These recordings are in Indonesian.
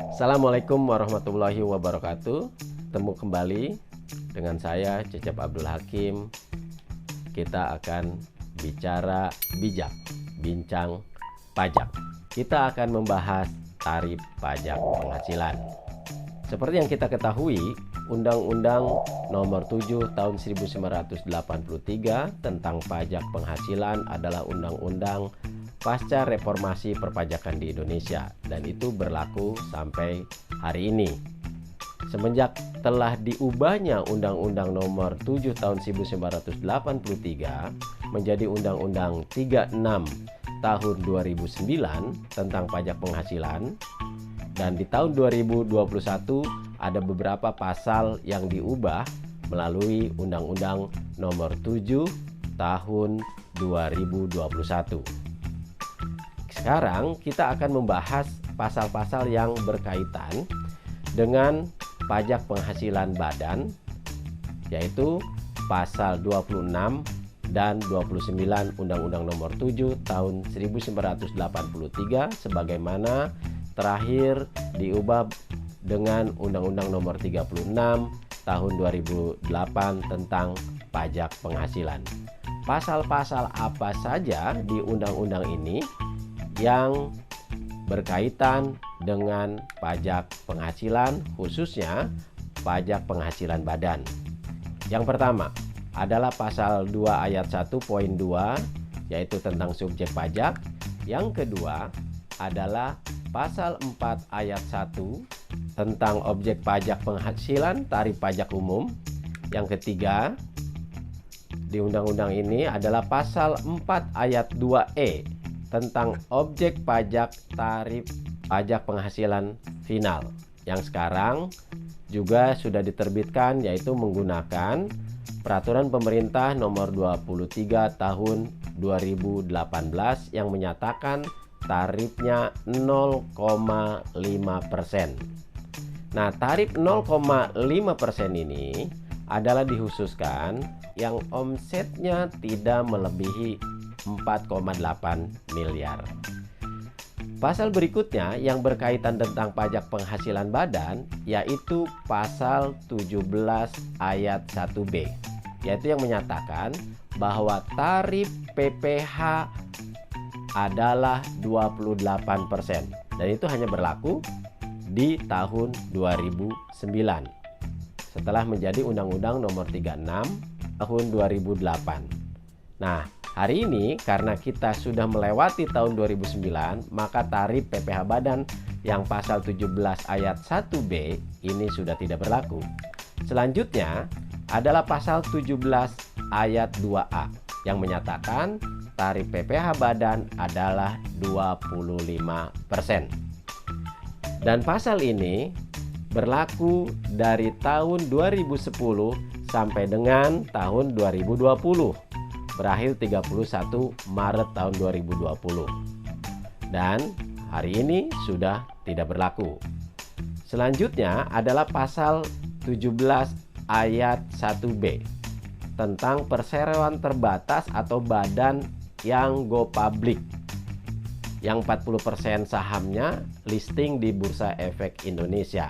Assalamualaikum warahmatullahi wabarakatuh. Temu kembali dengan saya Cecep Abdul Hakim. Kita akan bicara bijak, bincang pajak. Kita akan membahas tarif pajak penghasilan. Seperti yang kita ketahui, Undang-Undang Nomor 7 Tahun 1983 tentang pajak penghasilan adalah undang-undang pasca reformasi perpajakan di Indonesia, dan itu berlaku sampai hari ini. Semenjak telah diubahnya Undang-Undang Nomor 7 Tahun 1983 menjadi Undang-Undang 36 Tahun 2009 tentang pajak penghasilan, dan di tahun 2021 ada beberapa pasal yang diubah melalui Undang-Undang Nomor 7 Tahun 2021. Sekarang kita akan membahas pasal-pasal yang berkaitan dengan pajak penghasilan badan, yaitu pasal 26 dan 29 Undang-Undang Nomor 7 Tahun 1983 sebagaimana terakhir diubah dengan Undang-Undang Nomor 36 Tahun 2008 tentang pajak penghasilan. Pasal-pasal apa saja di undang-undang ini yang berkaitan dengan pajak penghasilan, khususnya pajak penghasilan badan? Yang pertama adalah pasal 2 ayat 1 poin 2, yaitu tentang subjek pajak. Yang kedua adalah pasal 4 ayat 1 tentang objek pajak penghasilan tarif pajak umum. Yang ketiga di undang-undang ini adalah pasal 4 ayat 2E tentang objek pajak tarif pajak penghasilan final, yang sekarang juga sudah diterbitkan, yaitu menggunakan Peraturan Pemerintah Nomor 23 Tahun 2018 yang menyatakan tarifnya 0,5%. Nah, tarif 0,5% ini adalah dikhususkan yang omsetnya tidak melebihi 4,8 miliar. Pasal berikutnya yang berkaitan tentang pajak penghasilan badan yaitu pasal 17 ayat 1B, yaitu yang menyatakan bahwa tarif PPh adalah 28%, dan itu hanya berlaku di tahun 2009 setelah menjadi Undang-Undang Nomor 36 tahun 2008. Nah, hari ini karena kita sudah melewati tahun 2009, maka tarif PPh badan yang pasal 17 ayat 1B ini sudah tidak berlaku. Selanjutnya adalah pasal 17 ayat 2A yang menyatakan tarif PPh badan adalah 25%. Dan pasal ini berlaku dari tahun 2010 sampai dengan tahun 2020. Berakhir 31 Maret tahun 2020. Dan hari ini sudah tidak berlaku. Selanjutnya adalah pasal 17 ayat 1B tentang perseroan terbatas atau badan yang go public, yang 40% sahamnya listing di Bursa Efek Indonesia.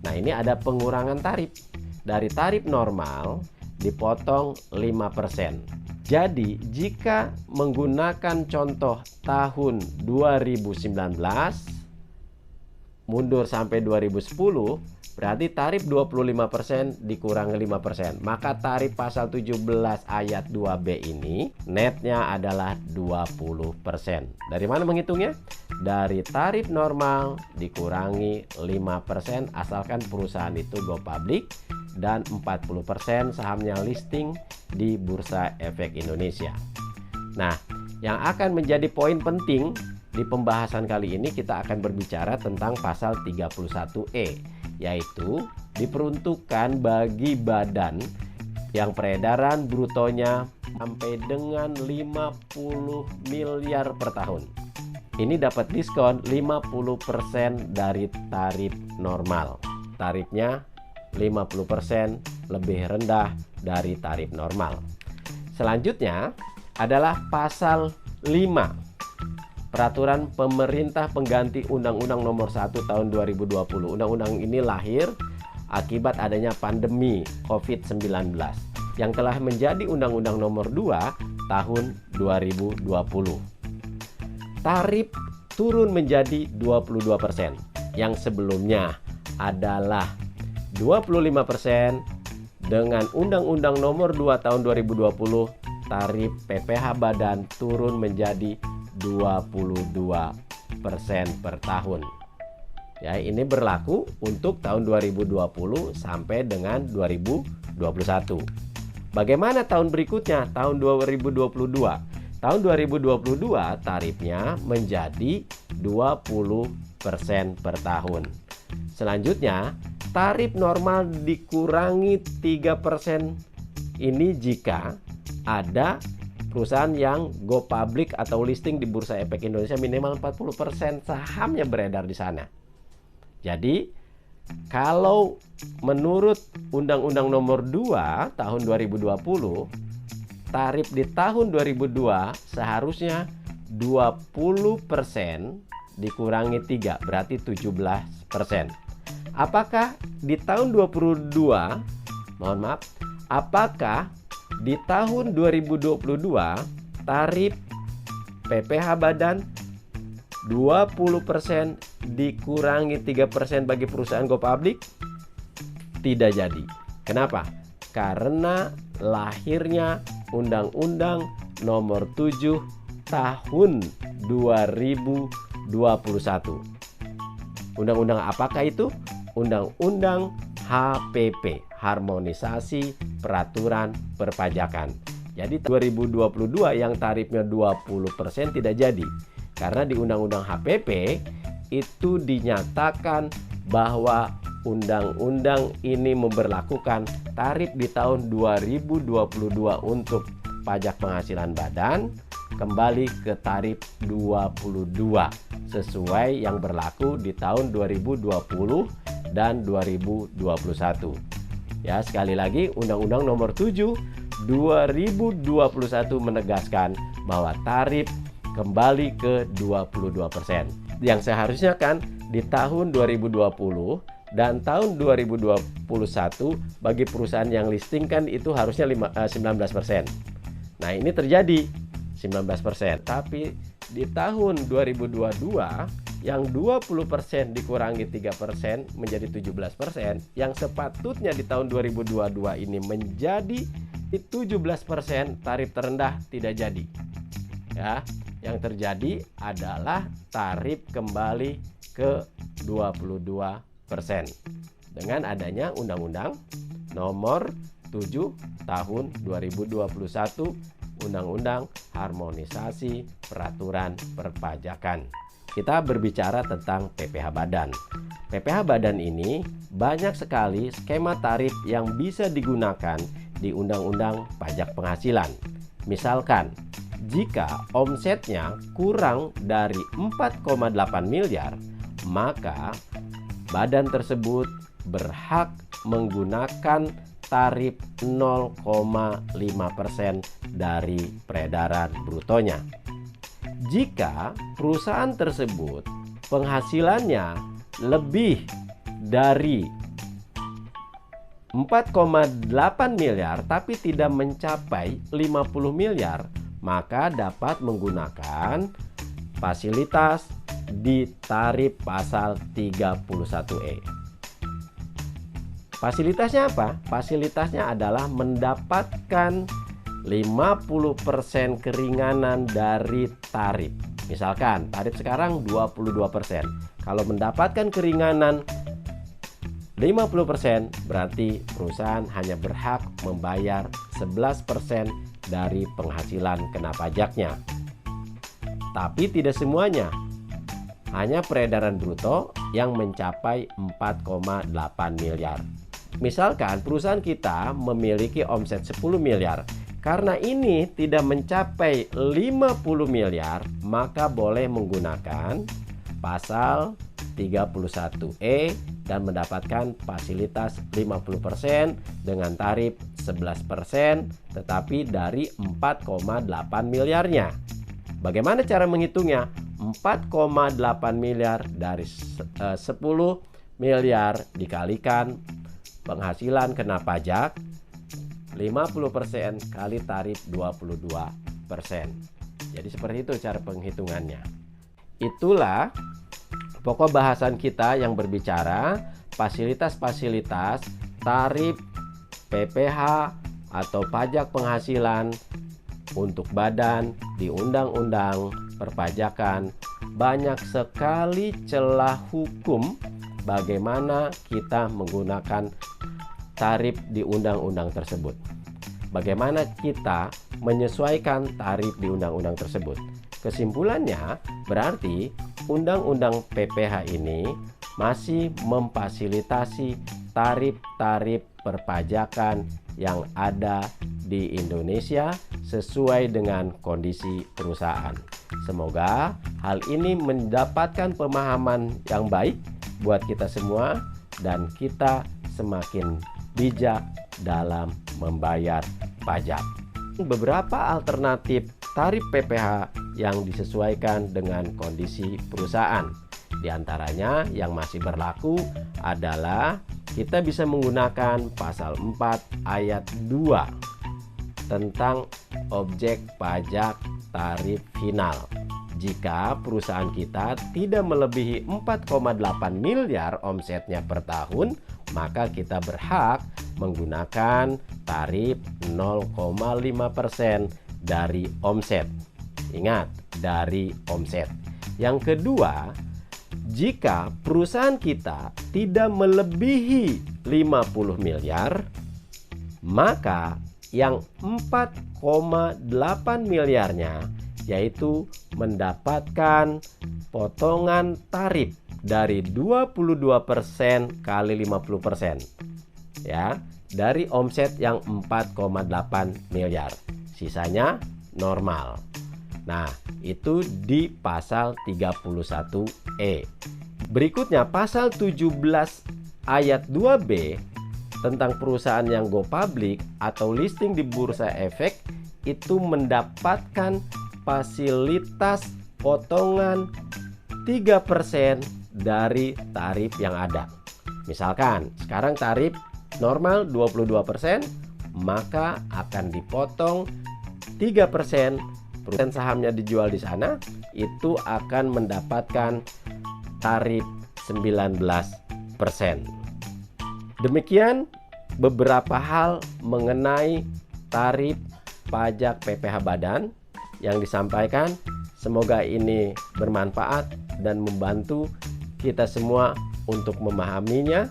Nah, ini ada pengurangan tarif. Dari tarif normal dipotong 5%. Jadi jika menggunakan contoh tahun 2019 mundur sampai 2010, berarti tarif 25% dikurangi 5%. Maka tarif pasal 17 ayat 2B ini netnya adalah 20%. Dari mana menghitungnya? Dari tarif normal dikurangi 5% asalkan perusahaan itu go public dan 40% sahamnya listing di Bursa Efek Indonesia. Nah, yang akan menjadi poin penting di pembahasan kali ini, kita akan berbicara tentang pasal 31E, yaitu diperuntukkan bagi badan yang peredaran brutonya sampai dengan 50 miliar per tahun. Ini dapat diskon 50% dari tarif normal. Tarifnya 50% lebih rendah dari tarif normal. Selanjutnya adalah pasal 5 peraturan pemerintah pengganti Undang-Undang Nomor 1 Tahun 2020. Undang-undang ini lahir akibat adanya pandemi COVID-19 yang telah menjadi Undang-Undang Nomor 2 Tahun 2020. Tarif turun menjadi 22%, yang sebelumnya adalah 25%. Dengan Undang-Undang Nomor 2 Tahun 2020, tarif PPh Badan turun menjadi 22% per tahun. Ya, ini berlaku untuk tahun 2020 sampai dengan 2021. Bagaimana tahun berikutnya, tahun 2022? Tahun 2022 tarifnya menjadi 20% per tahun. Selanjutnya, tarif normal dikurangi 3% ini jika ada perusahaan yang go public atau listing di Bursa Efek Indonesia, minimal 40% sahamnya beredar di sana. Jadi, kalau menurut Undang-Undang Nomor 2 Tahun 2020, tarif di tahun 2002 seharusnya 20% dikurangi 3, berarti 17%. Apakah di tahun 2022, apakah di tahun 2022 tarif PPh Badan 20% dikurangi 3% bagi perusahaan go public? Tidak jadi. Kenapa? Karena lahirnya Undang-Undang Nomor 7 Tahun 2021. Undang-undang apakah itu? Undang-Undang HPP, Harmonisasi Peraturan Perpajakan. Jadi 2022 yang tarifnya 20% tidak jadi. Karena di Undang-Undang HPP itu dinyatakan bahwa undang-undang ini memberlakukan tarif di tahun 2022 untuk pajak penghasilan badan kembali ke tarif 22 sesuai yang berlaku di tahun 2020 dan 2021. Ya, sekali lagi Undang-Undang Nomor 7 2021 menegaskan bahwa tarif kembali ke 22%. Yang seharusnya kan di tahun 2020 dan tahun 2021 bagi perusahaan yang listing kan itu harusnya 19%. Nah, ini terjadi 19%. Tapi di tahun 2022 yang 20% dikurangi 3% menjadi 17%, yang sepatutnya di tahun 2022 ini menjadi 17%, tarif terendah tidak jadi. Ya, yang terjadi adalah tarif kembali ke 22% dengan adanya Undang-Undang Nomor 7 Tahun 2021, Undang-Undang Harmonisasi Peraturan Perpajakan. Kita berbicara tentang PPh Badan. PPh Badan ini banyak sekali skema tarif yang bisa digunakan di Undang-Undang Pajak Penghasilan. Misalkan, jika omsetnya kurang dari 4,8 miliar, maka badan tersebut berhak menggunakan tarif 0,5% dari peredaran brutonya. Jika perusahaan tersebut penghasilannya lebih dari 4,8 miliar tapi tidak mencapai 50 miliar, maka dapat menggunakan fasilitas di tarif pasal 31E. Fasilitasnya apa? Fasilitasnya adalah mendapatkan 50% keringanan dari tarif. Misalkan tarif sekarang 22%. Kalau mendapatkan keringanan 50%, berarti perusahaan hanya berhak membayar 11% dari penghasilan kena pajaknya. Tapi tidak semuanya. Hanya peredaran bruto yang mencapai 4,8 miliar. Misalkan perusahaan kita memiliki omset 10 miliar. Karena ini tidak mencapai 50 miliar, maka boleh menggunakan pasal 31E dan mendapatkan fasilitas 50% dengan tarif 11%, tetapi dari 4,8 miliarnya. Bagaimana cara menghitungnya? 4,8 miliar dari 10 miliar dikalikan penghasilan kena pajak 50% kali tarif 22%. Jadi seperti itu cara penghitungannya. Itulah pokok bahasan kita yang berbicara fasilitas-fasilitas tarif PPh atau pajak penghasilan untuk badan di Undang-Undang Perpajakan. Banyak sekali celah hukum bagaimana kita menggunakan tarif di undang-undang tersebut. Bagaimana kita menyesuaikan tarif di undang-undang tersebut. Kesimpulannya berarti Undang-Undang PPh ini masih memfasilitasi tarif-tarif perpajakan yang ada di Indonesia sesuai dengan kondisi perusahaan. Semoga hal ini mendapatkan pemahaman yang baik buat kita semua dan kita semakin bijak dalam membayar pajak. Beberapa alternatif tarif PPh yang disesuaikan dengan kondisi perusahaan. Di antaranya yang masih berlaku adalah kita bisa menggunakan pasal 4 ayat 2 tentang objek pajak tarif final. Jika perusahaan kita tidak melebihi 4,8 miliar omsetnya per tahun, maka kita berhak menggunakan tarif 0,5% dari omset. Ingat, dari omset. Yang kedua, jika perusahaan kita tidak melebihi 50 miliar, maka yang 4,8 miliarnya yaitu mendapatkan potongan tarif dari 22% kali 50%, ya, dari omset yang 4,8 miliar. Sisanya normal. Nah, itu di pasal 31E. Berikutnya pasal 17 ayat 2B tentang perusahaan yang go public atau listing di Bursa Efek itu mendapatkan fasilitas potongan 3% dari tarif yang ada. Misalkan sekarang tarif normal 22%, maka akan dipotong 3%. Perusahaan sahamnya dijual di sana, itu akan mendapatkan tarif 19%. Demikian beberapa hal mengenai tarif pajak PPh badan yang disampaikan. Semoga ini bermanfaat dan membantu kita semua untuk memahaminya.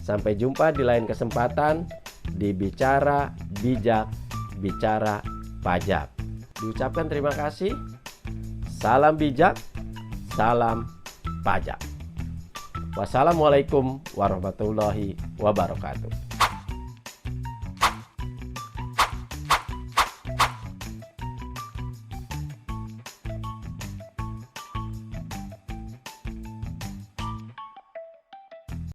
Sampai jumpa di lain kesempatan di Bicara Bijak, Bicara Pajak. Diucapkan terima kasih. Salam bijak, salam pajak. Wassalamualaikum warahmatullahi wabarakatuh.